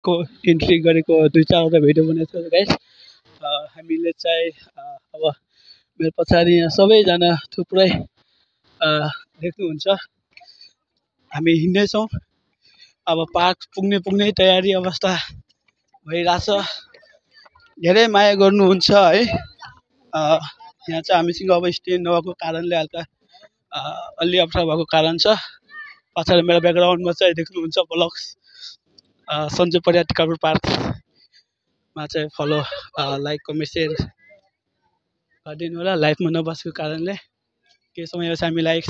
पार्कको entry गरेको 2-4वटा video बनाएको छ गाइस। हामीले चाहिँ अब मेरो पछाडि यहाँ सबैजना थुप्रै देख्नुहुन्छ। हामी हिँड्दैछौँ। अब पार्क पुग्ने तयारी अवस्था भइरहेछ। धेरै माया गर्नुहुन्छ है। यहाँ चाहिँ हामीसँग अब स्ट्यान्ड नभएको कारणले हल्का अलि अप्ठ्यारो भएको कारण छ। पछाडि मेरो ब्याकग्राउन्डमा चाहिँ देख्नुहुन्छ ब्लग्स सन्जु परियार टिकापुर पार्कमा चाहिँ फलो लाइक कमेन्ट सेयर गरिदिनु होला। लाइभमा नबसेको कारणले केही समयपछि हामी लाइक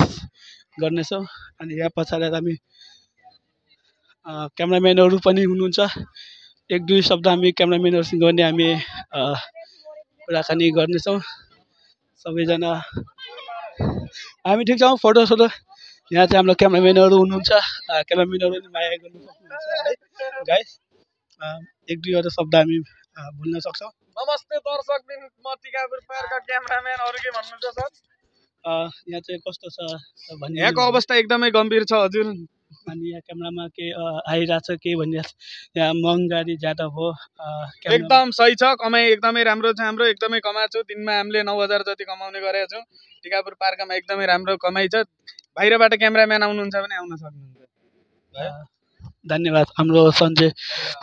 गर्नेछौँ। अनि यहाँ पछाडि हामी क्यामेराम्यानहरू पनि हुनुहुन्छ। 1-2 शब्द हामी क्यामेराम्यानहरूसँग पनि हामी कुराकानी गर्नेछौँ। सबैजना हामी ठिक छौँ। फोटो यहाँ चाहिँ हाम्रो क्यामेराम्यानहरू हुनुहुन्छ। क्यामेराम्यानहरू पनि माया गर्नु सक्नुहुन्छ है गाइस। 1-2 शब्द हामी बोल्न सक्छौँ। नमस्ते दर्शकबिन, म टिकापुर पार्कका क्यामेराम्यान। अरू के भन्नुहुन्छ सर? यहाँ चाहिँ कस्तो छ भन्ने यहाँको अवस्था एकदमै गम्भीर छ हजुर। अनि यहाँ क्यामेरामा के आइरहेछ के भनिरहेछ। यहाँ महँगारी ज्यादा भयो। एकदम सही छ। कमाइ एकदमै राम्रो छ हाम्रो। एकदमै कमाएको छु। दिनमा हामीले 9,000 जति कमाउने गरेका छौँ। टिकापुर पार्कमा एकदमै राम्रो कमाइ छ। बाहिरबाट क्यामेराम्यान आउनुहुन्छ भने आउन सक्नुहुन्छ। धन्यवाद। हाम्रो सन्जु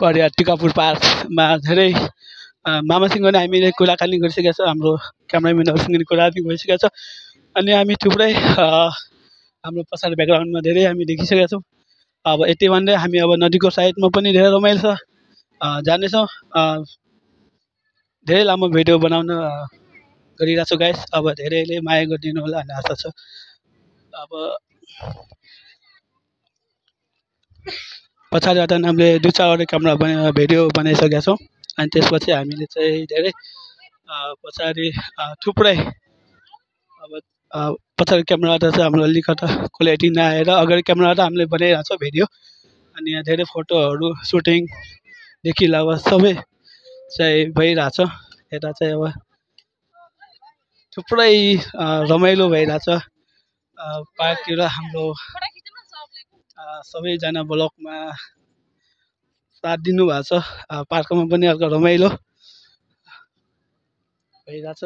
परियार टिकापुर पार्कमा धेरै मामासँग पनि हामीले कुराकानी गरिसकेका छौँ। हाम्रो क्यामेराम्यानहरूसँग पनि कुराकानी भइसकेको छ। अनि हामी थुप्रै हाम्रो पछाडि ब्याकग्राउन्डमा धेरै हामी देखिसकेका छौँ। अब यति भन्दै हामी अब नदीको साइडमा पनि धेरै रमाइलो छ जानेछौँ। धेरै लामो भिडियो बनाउन गरिरहेको छु गाइस। अब धेरैले माया गरिदिनु होला भन्ने आशा छ। अब पछाडिबाट हामीले 2-4वटा क्यामेरा भिडियो बनाइसकेका छौँ। अनि त्यसपछि हामीले चाहिँ धेरै पछाडि थुप्रै अब पछाडि क्यामेराबाट चाहिँ हाम्रो अलिकता क्वालिटी नआएर अगाडि क्यामेराबाट हामीले बनाइरहेको छौँ भिडियो। अनि यहाँ धेरै फोटोहरू सुटिङदेखि अब सबै चाहिँ भइरहेछ। यता चाहिँ अब थुप्रै रमाइलो भइरहेछ पार्कतिर। हाम्रो सबैजना ब्लगमा साथ दिनुभएको छ। पार्कमा पनि अर्को रमाइलो भइरहेछ।